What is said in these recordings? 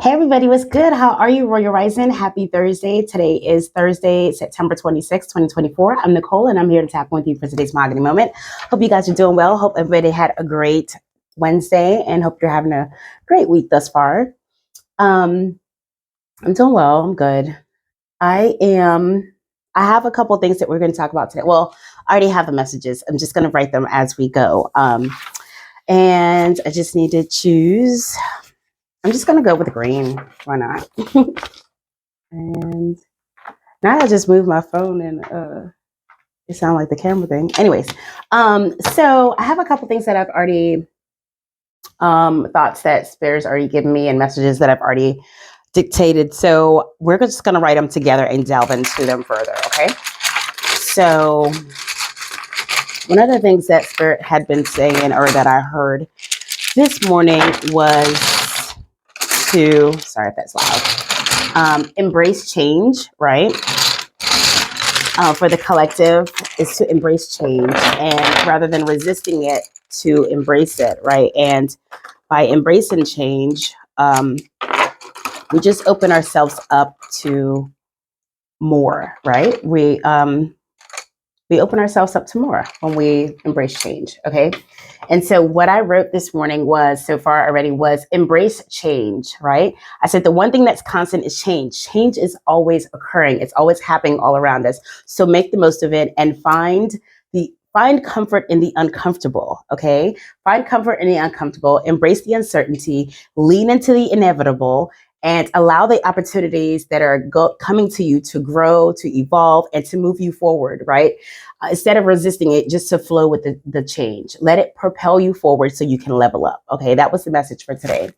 Hey everybody, what's good? How are you, Royal Rising? Happy Thursday. Today is Thursday, September 26th, 2024. I'm Nicole and I'm here to tap in with you for today's Mahogany Moment. Hope you guys are doing well. Hope everybody had a great Wednesday and hope you're having a great week thus far. I'm doing well. I'm good. I am. I have a couple things that we're going to talk about today. Well, I already have the messages. I'm just going to write them as we go. And I just need to choose. I'm just going to go with green. Why not? And now I just moved my phone and it sounded like the camera thing. Anyways, so I have a couple things that I've already thoughts that Spirit's already given me and messages that I've already dictated. So we're just gonna write them together and delve into them further, okay? So one of the things that Spirit had been saying or that I heard this morning was to, sorry if that's loud, embrace change, right? For the collective is to embrace change and rather than resisting it, to embrace it, right? And by embracing change, we just open ourselves up to more, right? We open ourselves up to more when we embrace change, okay? And so what I wrote this morning was, so far already, was embrace change, right? I said the one thing that's constant is change. Change is always occurring. It's always happening all around us. So make the most of it and find comfort in the uncomfortable, okay? Find comfort in the uncomfortable, embrace the uncertainty, lean into the inevitable, and allow the opportunities that are coming to you to grow, to evolve, and to move you forward, right? Instead of resisting it, just to flow with the change. Let it propel you forward so you can level up. Okay, that was the message for today.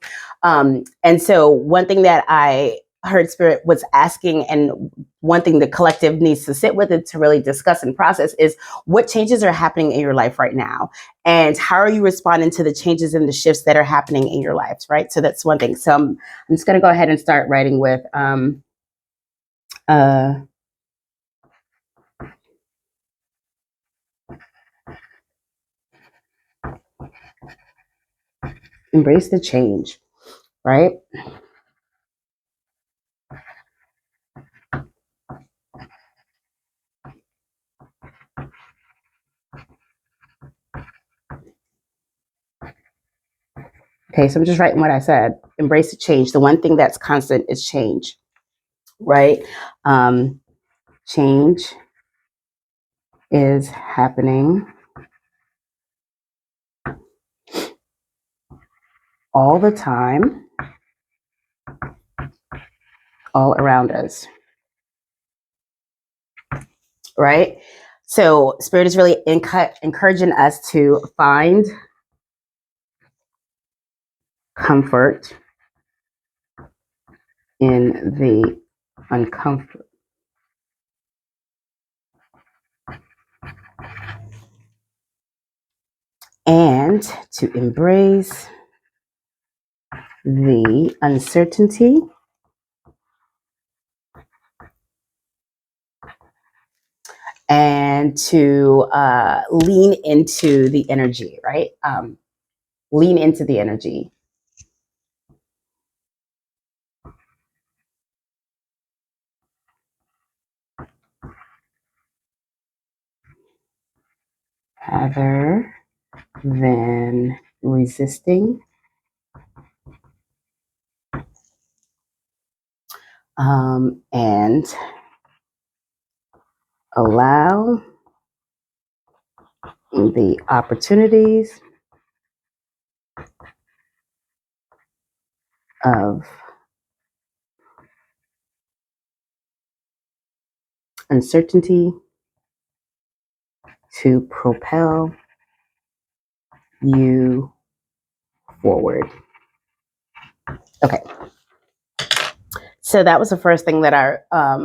And so one thing that I heard Spirit was asking, and one thing the collective needs to sit with it to really discuss and process is what changes are happening in your life right now, and how are you responding to the changes and the shifts that are happening in your lives, right? So that's one thing. So I'm just going to go ahead and start writing with embrace the change, right? Okay, so I'm just writing what I said. Embrace the change. The one thing that's constant is change, right? Change is happening all the time, all around us, right? So Spirit is really encouraging us to find comfort in the uncomfortable. And to embrace the uncertainty and to lean into the energy, right? Lean into the energy. Rather than resisting, and allow the opportunities of uncertainty to propel you forward. Okay. So that was the first thing that I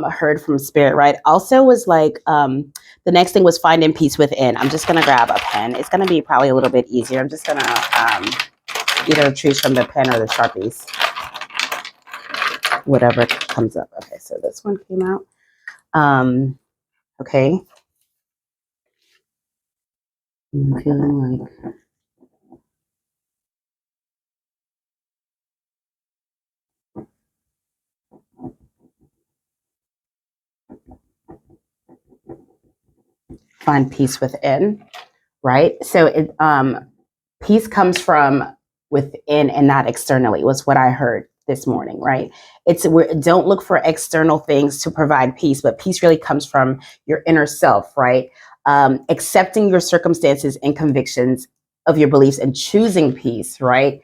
heard from Spirit, right? Also was like, the next thing was finding peace within. I'm just going to grab a pen. It's going to be probably a little bit easier. I'm just going to either choose from the pen or the Sharpies. Whatever comes up. Okay, so this one came out. Okay. I'm feeling like find peace within, right? So peace comes from within and not externally, was what I heard this morning, right? Don't look for external things to provide peace, but peace really comes from your inner self, right? Accepting your circumstances and convictions of your beliefs and choosing peace, right?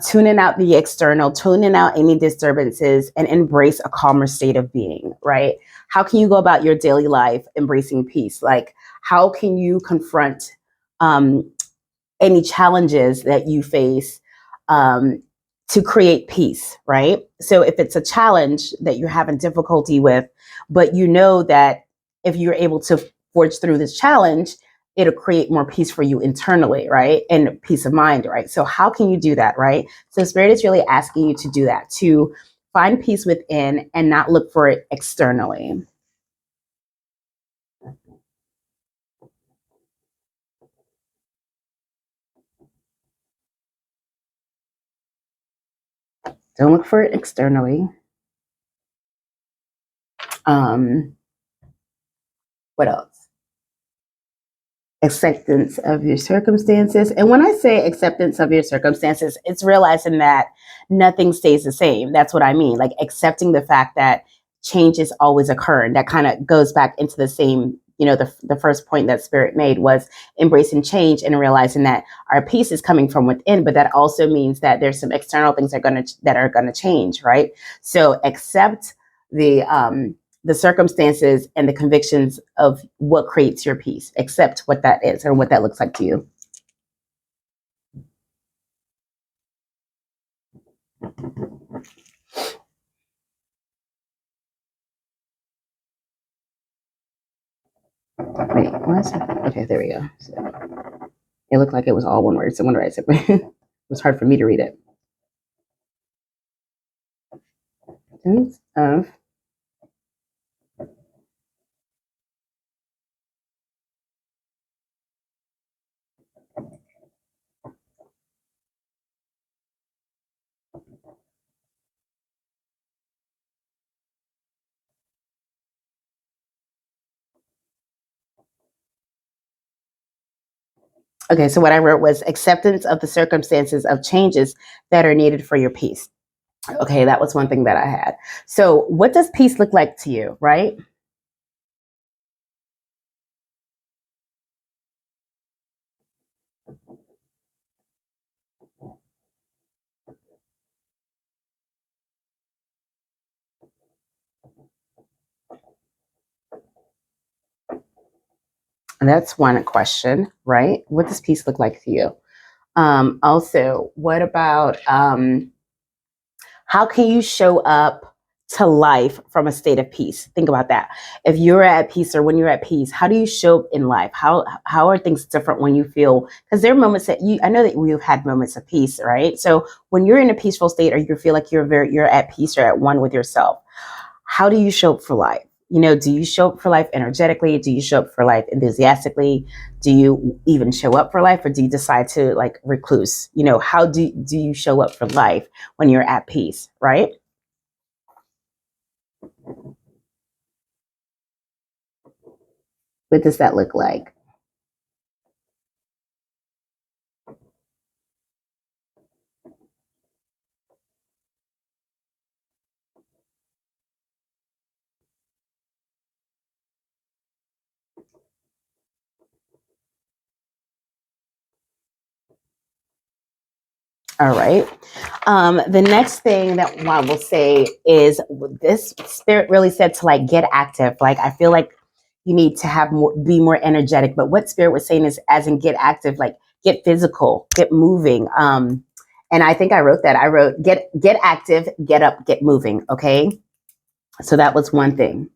Tuning out the external, tuning out any disturbances, and embrace a calmer state of being, right? How can you go about your daily life embracing peace? Like, how can you confront any challenges that you face um, to create peace, right? So if it's a challenge that you're having difficulty with, but you know that if you're able to forge through this challenge, it'll create more peace for you internally, right? And peace of mind, right? So how can you do that, right? So Spirit is really asking you to do that, to find peace within and not look for it externally. Don't look for it externally. Um, what else? Acceptance of your circumstances. And when I say acceptance of your circumstances, it's realizing that nothing stays the same. That's what I mean. Like accepting the fact that changes always occur. And that kind of goes back into the same, the first point that Spirit made was embracing change and realizing that our peace is coming from within, but that also means that there's some external things that are gonna change, right? So accept the circumstances and the convictions of what creates your peace. Accept what that is and what that looks like to you. Wait, what? Okay, there we go. So it looked like it was all one word. So one word I said it was hard for me to read it. Of Okay, so what I wrote was acceptance of the circumstances of changes that are needed for your peace. Okay, that was one thing that I had. So what does peace look like to you, right? And that's one question, right? What does peace look like to you? Also, what about how can you show up to life from a state of peace? Think about that. If you're at peace or when you're at peace, how do you show up in life? How are things different when you feel? Because there are moments that I know that we've had moments of peace, right? So when you're in a peaceful state or you feel like you're at peace or at one with yourself, how do you show up for life? Do you show up for life energetically? Do you show up for life enthusiastically? Do you even show up for life or do you decide to like recluse? How do you show up for life when you're at peace, right? What does that look like? All right. The next thing that I will say is this Spirit really said to like get active. Like I feel like you need to be more energetic. But what Spirit was saying is, as in get active, like get physical, get moving. And I think I wrote that. I wrote get active, get up, get moving. Okay, so that was one thing.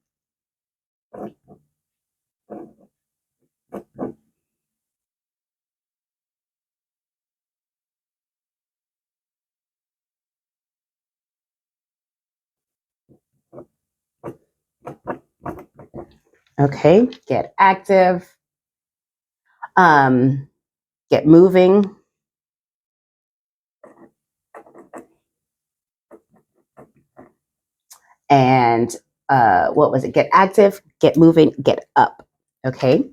Okay, get active, um, get moving, and what was it? Get active, get moving, get up. Okay.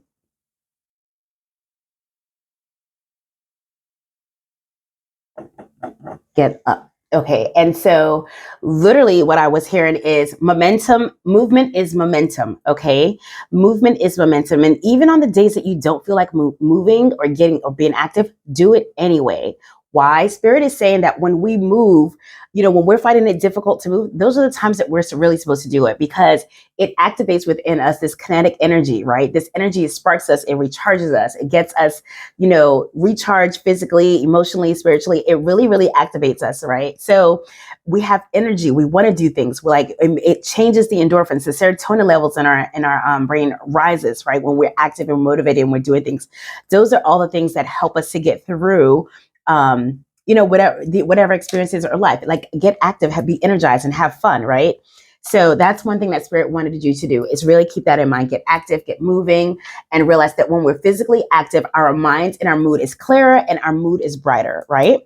get up. Okay. And so literally what I was hearing is momentum, movement is momentum. Okay. Movement is momentum. And even on the days that you don't feel like moving or getting or being active, do it anyway. Why? Spirit is saying that when we move, when we're finding it difficult to move, those are the times that we're really supposed to do it, because it activates within us this kinetic energy, right? This energy sparks us, it recharges us, it gets us, recharged physically, emotionally, spiritually. It really, really activates us, right? So we have energy. We want to do things. It changes the endorphins. The serotonin levels in our brain rises, right? When we're active and motivated and we're doing things. Those are all the things that help us to get through whatever experiences or life. Like, get active, be energized, and have fun, right? So that's one thing that Spirit wanted you to do, is really keep that in mind. Get active, get moving, and realize that when we're physically active, our minds and our mood is clearer and our mood is brighter, right?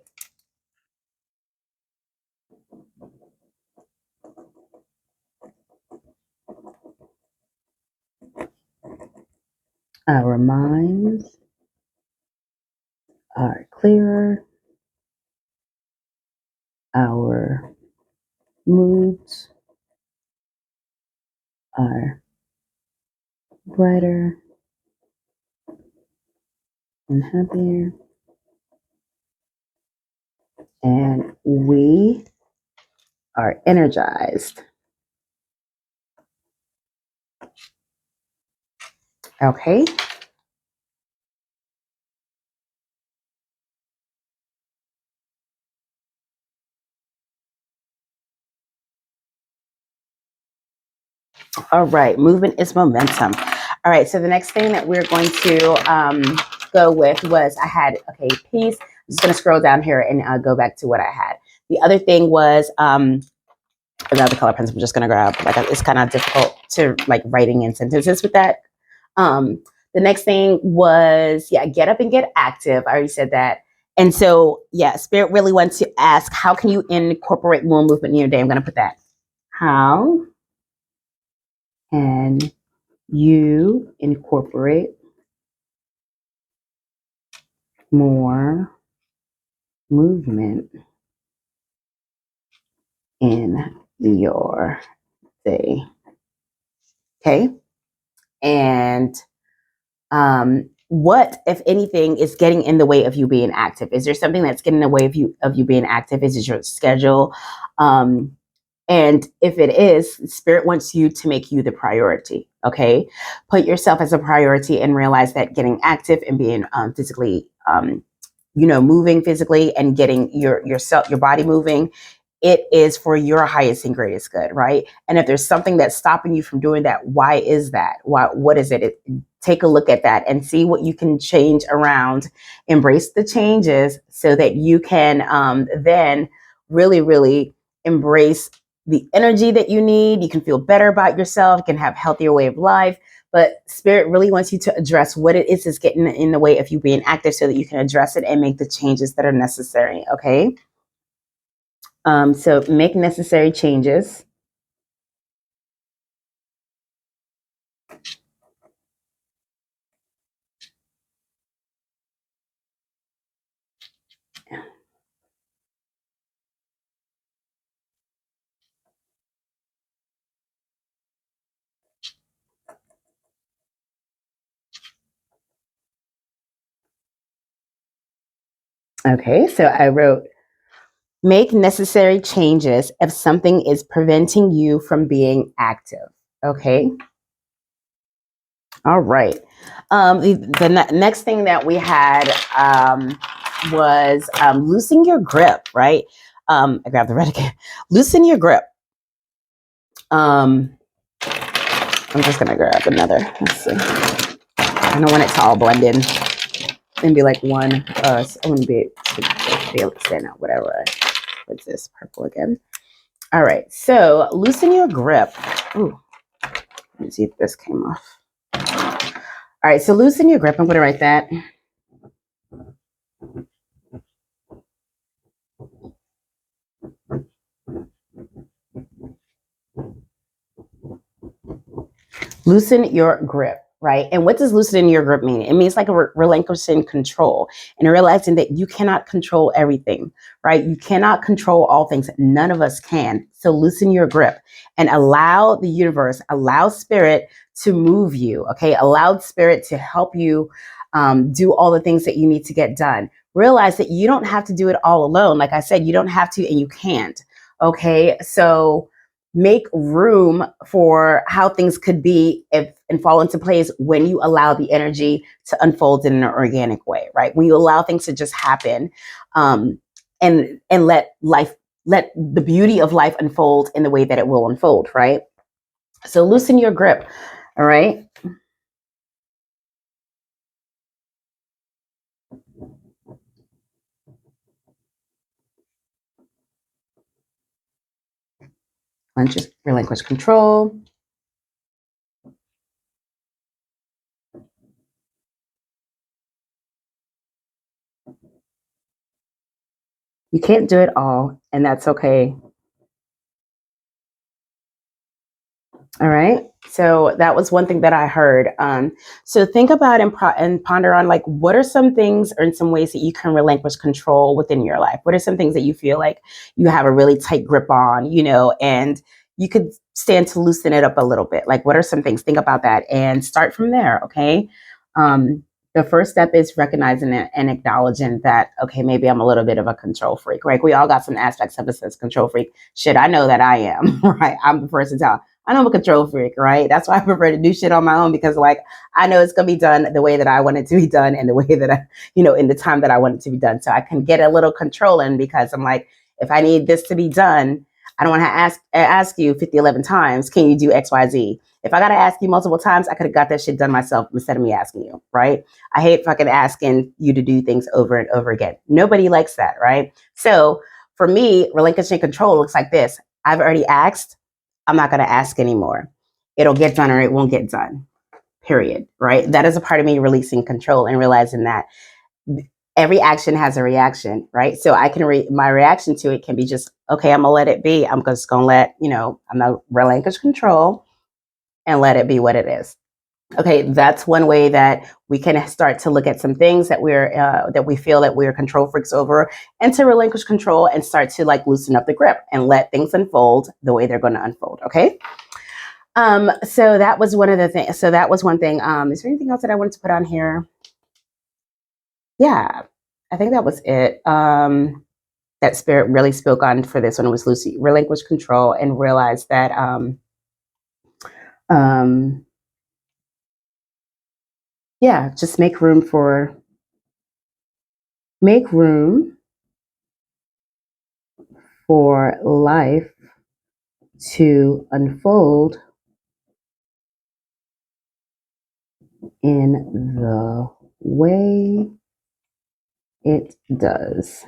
Our minds are clearer, our moods are brighter and happier, and we are energized. Okay. All right. Movement is momentum. All right. So the next thing that we're going to go with was peace. I'm just going to scroll down here and go back to what I had. The other thing was another color pencil I'm just going to grab. It's kind of difficult to writing in sentences with that. The next thing was, get up and get active. I already said that. And so, Spirit really wants to ask, how can you incorporate more movement in your day? I'm going to put that. How can you incorporate more movement in your day? Okay. And what, if anything, is getting in the way of you being active? Is there something that's getting in the way of you being active? Is it your schedule? And if it is, Spirit wants you to make you the priority. Okay. Put yourself as a priority and realize that getting active and being physically, moving physically and getting your body moving, it is for your highest and greatest good, right? And if there's something that's stopping you from doing that, why is that? What is it? Take a look at that and see what you can change around. Embrace the changes so that you can then really, really embrace the energy that you need. You can feel better about yourself, you can have a healthier way of life. But Spirit really wants you to address what it is getting in the way of you being active so that you can address it and make the changes that are necessary, okay? So make necessary changes. Okay, so I wrote, make necessary changes if something is preventing you from being active. Okay. All right. The next thing that we had was loosen your grip, right? I grabbed the red again. Loosen your grip. I'm just going to grab another. Let's see. I don't want it to all blend in and be like one. I wouldn't be able to stand out, whatever. What's this? Purple again. All right. So loosen your grip. Ooh. Let me see if this came off. All right. So loosen your grip. I'm going to write that. Loosen your grip, right? And what does loosening your grip mean? It means like relinquishing control and realizing that you cannot control everything, right? You cannot control all things. None of us can. So loosen your grip and allow the universe, allow spirit to move you, okay? Allow spirit to help you do all the things that you need to get done. Realize that you don't have to do it all alone. Like I said, you don't have to and you can't, okay? So make room for how things could be and fall into place when you allow the energy to unfold in an organic way, right? When you allow things to just happen, and let the beauty of life unfold in the way that it will unfold, right? So loosen your grip, all right? Relinquish control. You can't do it all, and that's okay. All right. So that was one thing that I heard. So think about and ponder on like, what are some things or in some ways that you can relinquish control within your life? What are some things that you feel like you have a really tight grip on, and you could stand to loosen it up a little bit? Like, what are some things? Think about that and start from there. Okay. The first step is recognizing it and acknowledging that, okay, maybe I'm a little bit of a control freak, right? We all got some aspects of us as control freak. Shit, I know that I am, right? I'm the first to tell. I know I'm a control freak, right? That's why I prefer to do shit on my own because, like, I know it's gonna be done the way that I want it to be done and the way that in the time that I want it to be done. So I can get a little controlling because I'm like, if I need this to be done, I don't want to ask you 11 times, can you do X, Y, Z? If I got to ask you multiple times, I could have got that shit done myself instead of me asking you, right? I hate fucking asking you to do things over and over again. Nobody likes that, right? So for me, relinquishing control looks like this. I've already asked. I'm not going to ask anymore. It'll get done or it won't get done, period, right? That is a part of me releasing control and realizing that every action has a reaction, right? So I can my reaction to it can be just, okay, I'm gonna let it be. I'm just gonna I'm gonna relinquish control and let it be what it is. Okay, that's one way that we can start to look at some things that we feel that we're control freaks over, and to relinquish control and start to like loosen up the grip and let things unfold the way they're going to unfold. Okay. So that was one of the things. So that was one thing. Is there anything else that I wanted to put on here? Yeah, I think that was it. That spirit really spoke on for this one was Lucy. Relinquish control and realize that yeah, just make room for life to unfold in the way it does.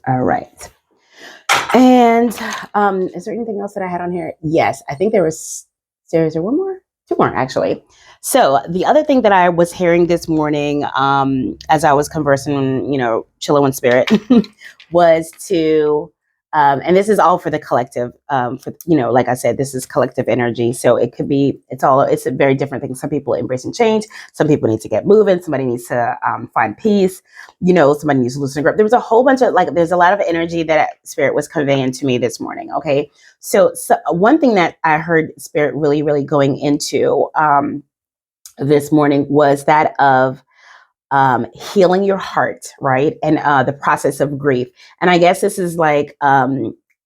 All right. And is there anything else that I had on here? Yes, I think is there one more? Two more, actually. So the other thing that I was hearing this morning as I was conversing, chilling with spirit, was to, and this is all for the collective, like I said, this is collective energy. So it could be, it's a very different thing. Some people embracing change. Some people need to get moving. Somebody needs to find peace. Somebody needs to loosen grip. There was a whole bunch of there's a lot of energy that spirit was conveying to me this morning. Okay. So one thing that I heard spirit really, really going into this morning was that of healing your heart, right? And the process of grief. And I guess this is like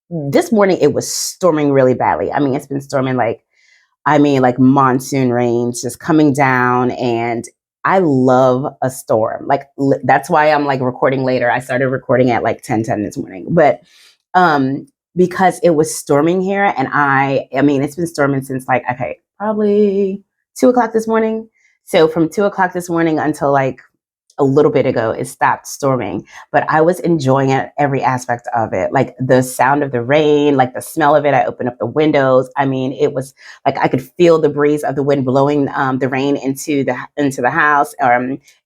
this morning it was storming really badly. I mean, it's been storming like monsoon rains just coming down, and I love a storm. Like that's why I'm like recording later. I started recording at like 10:10 this morning, but because it was storming here, and I mean it's been storming since like probably 2:00 this morning. So from 2:00 this morning until like a little bit ago, it stopped storming, but I was enjoying it, every aspect of it. Like the sound of the rain, like the smell of it. I opened up the windows. I mean, it was like I could feel the breeze of the wind blowing the rain into the house.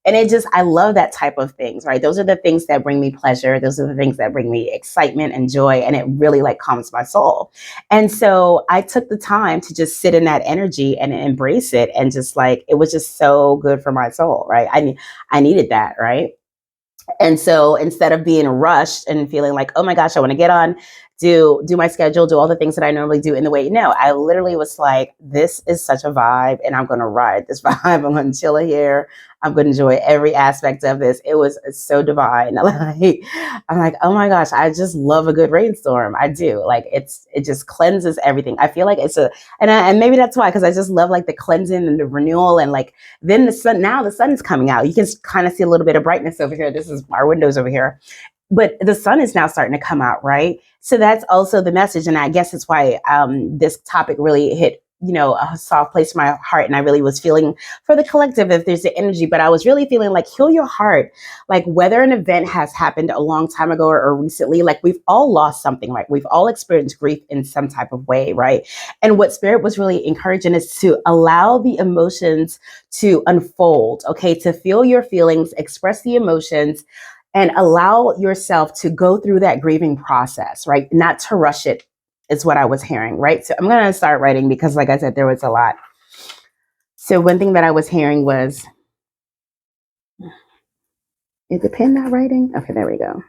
And it just, I love that type of things, right? Those are the things that bring me pleasure. Those are the things that bring me excitement and joy. And it really like calms my soul. And so I took the time to just sit in that energy and embrace it. And just like, it was just so good for my soul, right? I needed that, right? And so instead of being rushed and feeling like, oh my gosh, I want to get on, do my schedule, do all the things that I normally do in the way. No, I literally was like, this is such a vibe, and I'm going to ride this vibe. I'm going to chill here. I'm going to enjoy every aspect of this. It was so divine. Like, I'm like, oh my gosh, I just love a good rainstorm. I do. Like, it just cleanses everything. I feel like it's and maybe that's why, because I just love like the cleansing and the renewal, and like then the sun is coming out. You can kind of see a little bit of brightness over here. This is our windows over here, but the sun is now starting to come out, right? So that's also the message. And I guess it's why this topic really hit, a soft place in my heart. And I really was feeling for the collective, if there's the energy, but I was really feeling like heal your heart. Like whether an event has happened a long time ago or recently, like we've all lost something, right? We've all experienced grief in some type of way, right? And what Spirit was really encouraging is to allow the emotions to unfold, okay? To feel your feelings, express the emotions, and allow yourself to go through that grieving process, right? Not to rush it, is what I was hearing, right? So I'm going to start writing because, like I said, there was a lot. So one thing that I was hearing was, is the pen not writing? Okay, there we go.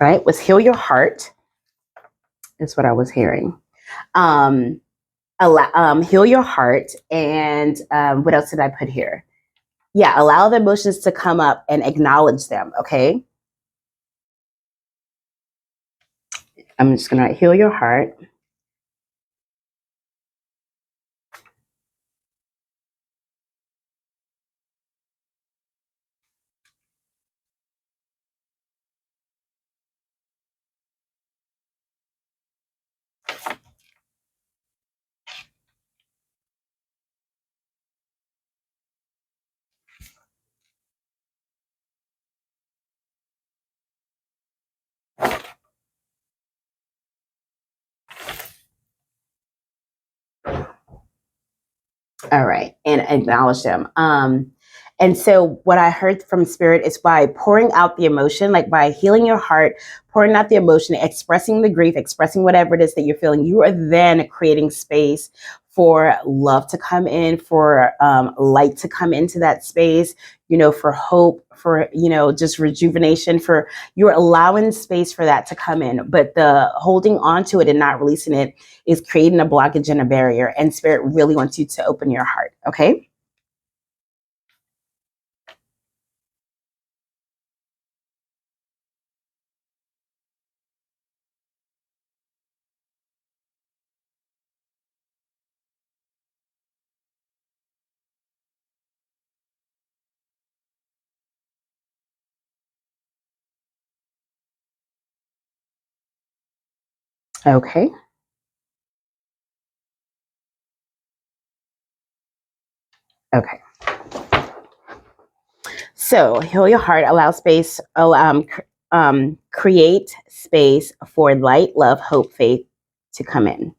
Right? Was heal your heart, is what I was hearing. Um, heal your heart. And what else did I put here? Yeah, allow the emotions to come up and acknowledge them, okay? I'm just going to heal your heart. All right, and acknowledge them. And so what I heard from Spirit is by pouring out the emotion, like by healing your heart, pouring out the emotion, expressing the grief, expressing whatever it is that you're feeling, you are then creating space for love to come in, for light to come into that space, for hope, for, just rejuvenation, for you're allowing space for that to come in. But the holding on to it and not releasing it is creating a blockage and a barrier. And Spirit really wants you to open your heart. Okay. Okay. Okay. So heal your heart, allow space, create space for light, love, hope, faith to come in.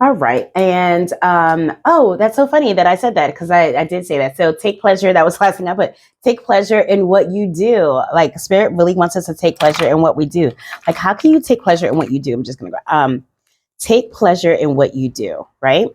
All right. And oh, that's so funny that I said that, because I did say that. So take pleasure. That was the last thing I put. Take pleasure in what you do. Like Spirit really wants us to take pleasure in what we do. Like, how can you take pleasure in what you do? I'm just gonna go. Take pleasure in what you do, right?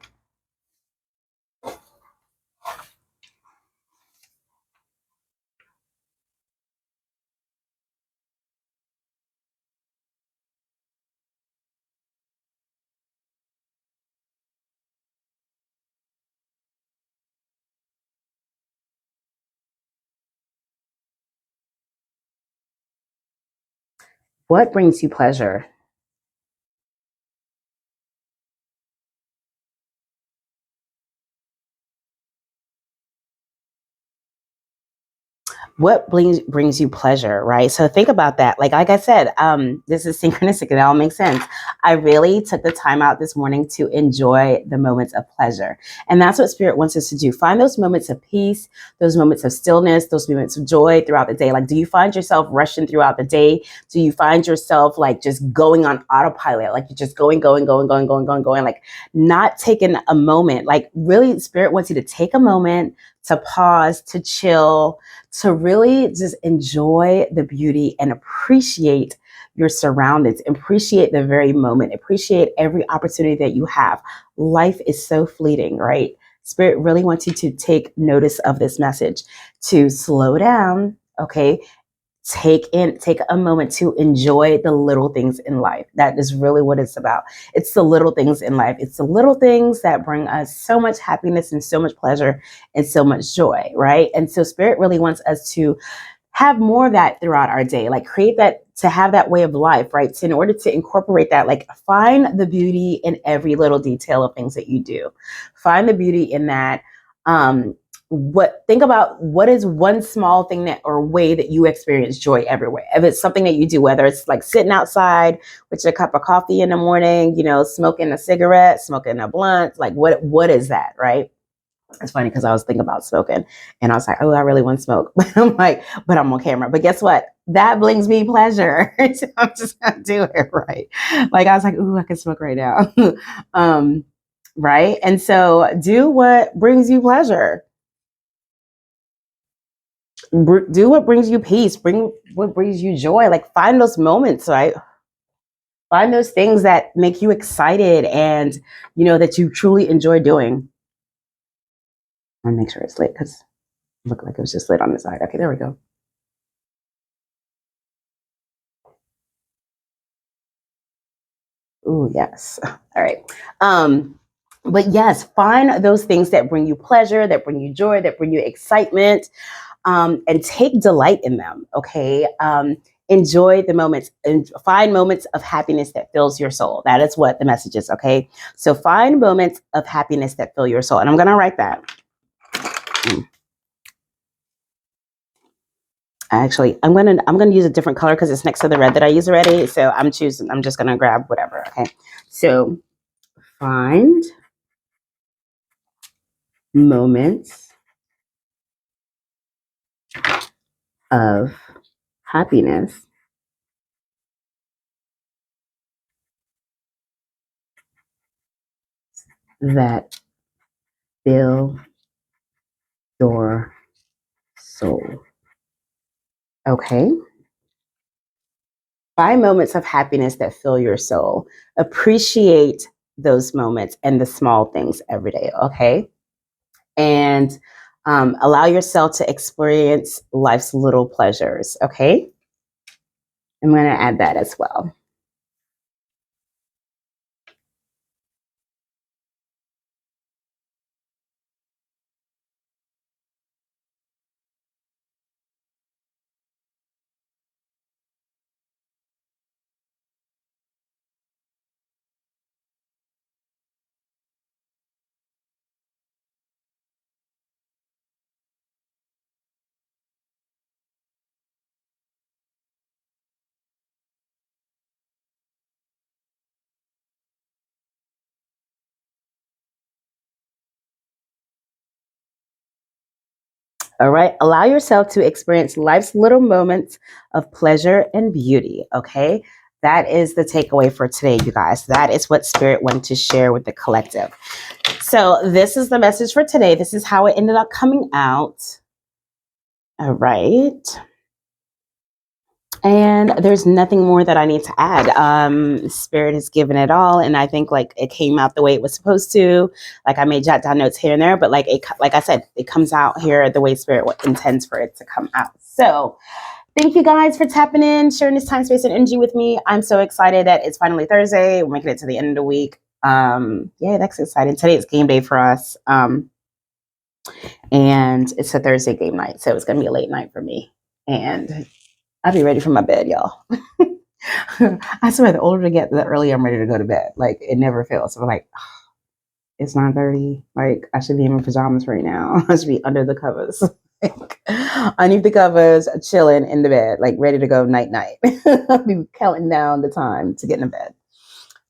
What brings you pleasure? what brings you pleasure, right? So think about that. Like I said, this is synchronistic. It all makes sense. I really took the time out this morning to enjoy the moments of pleasure. And that's what Spirit wants us to do. Find those moments of peace, those moments of stillness, those moments of joy throughout the day. Like, do you find yourself rushing throughout the day? Do you find yourself like just going on autopilot? Like you're just going, like not taking a moment. Like really, Spirit wants you to take a moment to pause, to chill, to really just enjoy the beauty and appreciate your surroundings, appreciate the very moment, appreciate every opportunity that you have. Life is so fleeting, right? Spirit really wants you to take notice of this message, to slow down, okay? Take a moment to enjoy the little things in life. That is really what it's about. It's the little things in life. It's the little things that bring us so much happiness and so much pleasure and so much joy, right? And so Spirit really wants us to have more of that throughout our day, like create that, to have that way of life, right? So in order to incorporate that, like find the beauty in every little detail of things that you do. Find the beauty in that. Think about what is one small thing that or way that you experience joy everywhere. If it's something that you do, whether it's like sitting outside with your cup of coffee in the morning, smoking a cigarette, smoking a blunt, like what is that, right? It's funny because I was thinking about smoking and I was like, oh, I really want to smoke. But I'm like, but I'm on camera. But guess what? That brings me pleasure. So I'm just going to do it, right? Like I was like, ooh, I can smoke right now. Right? And so do what brings you pleasure. Do what brings you peace. Bring what brings you joy. Like find those moments, right? Find those things that make you excited and, that you truly enjoy doing. I want to make sure it's lit because it looked like it was just lit on the side. Okay, there we go. Oh, yes. All right. But yes, find those things that bring you pleasure, that bring you joy, that bring you excitement, and take delight in them. Okay. Enjoy the moments and find moments of happiness that fills your soul. That is what the message is. Okay. So find moments of happiness that fill your soul. And I'm going to write that. Actually, I'm gonna use a different color because it's next to the red that I use already. So I'm just gonna grab whatever. Okay. So find moments of happiness that fill your soul. Okay. Find moments of happiness that fill your soul. Appreciate those moments and the small things every day. Okay. And allow yourself to experience life's little pleasures. Okay. I'm going to add that as well. All right. Allow yourself to experience life's little moments of pleasure and beauty. Okay. That is the takeaway for today, you guys. That is what Spirit wanted to share with the collective. So this is the message for today. This is how it ended up coming out. All right. And there's nothing more that I need to add. Spirit has given it all, and I think like it came out the way it was supposed to. Like I may jot down notes here and there, but like I said, it comes out here the way Spirit intends for it to come out. So thank you guys for tapping in, sharing this time, space, and energy with me. I'm so excited that it's finally Thursday. We're making it to the end of the week. Yeah, that's exciting. Today is game day for us. And it's a Thursday game night, so it's gonna be a late night for me. And I'll be ready for my bed, y'all. I swear, the older I get, the earlier I'm ready to go to bed. Like, it never fails. So I'm like, it's 9:30. Like, I should be in my pajamas right now. I should be under the covers. Underneath the covers, chilling in the bed, like ready to go night night. I'll be counting down the time to get in bed.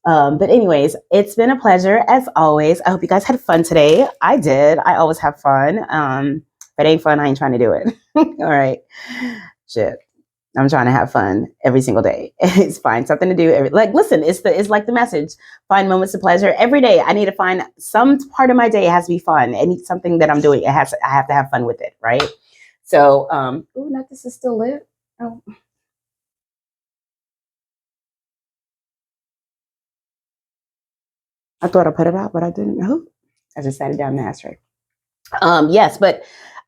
But anyways, it's been a pleasure as always. I hope you guys had fun today. I did. I always have fun. If it ain't fun, I ain't trying to do it. All right. Shit. I'm trying to have fun every single day. It's fine. Something to do. Listen, it's like the message. Find moments of pleasure every day. I need to find some part of my day. It has to be fun. Any something that I'm doing. I have to have fun with it. Right. So, not this is still lit. Oh. I thought I put it out, but I didn't know. I just sat it down in the ashtray. Yes, but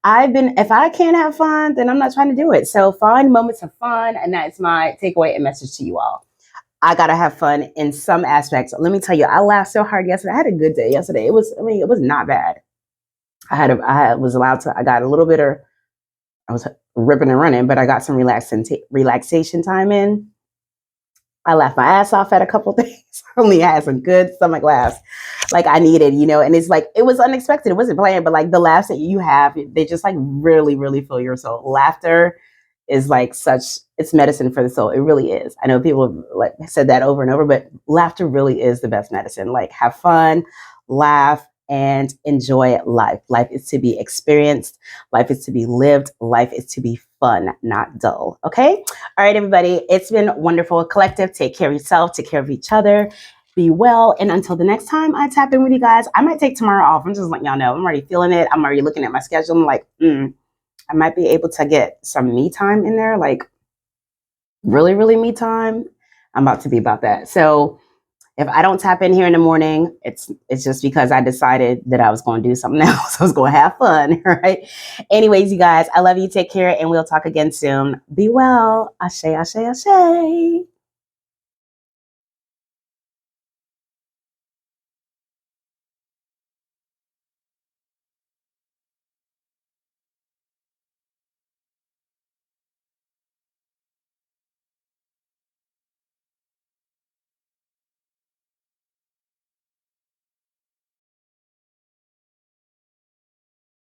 if I can't have fun, then I'm not trying to do it. So find moments of fun, and that's my takeaway and message to you all. I gotta have fun in some aspects. Let me tell you, I laughed so hard yesterday. I had a good day yesterday. It was not bad. I was allowed to. I got a little bit of. I was ripping and running, but I got some relaxation time in. I laughed my ass off at a couple things. Only had some good stomach laughs, like I needed, and it's like it was unexpected. It wasn't planned, but like the laughs that you have, they just like really, really fill your soul. Laughter is like it's medicine for the soul. It really is. I know people have like said that over and over, but laughter really is the best medicine. Like have fun, laugh, and enjoy life. Life is to be experienced. Life is to be lived. Life is to be fun, not dull. Okay? All right, everybody. It's been wonderful. Collective. Take care of yourself. Take care of each other. Be well. And until the next time I tap in with you guys, I might take tomorrow off. I'm just letting y'all know. I'm already feeling it. I'm already looking at my schedule. I'm like, I might be able to get some me time in there. Like really, really me time. I'm about to be about that. So if I don't tap in here in the morning, it's just because I decided that I was going to do something else. I was going to have fun, right? Anyways, you guys, I love you. Take care, and we'll talk again soon. Be well. Ashe, ashe, ashe.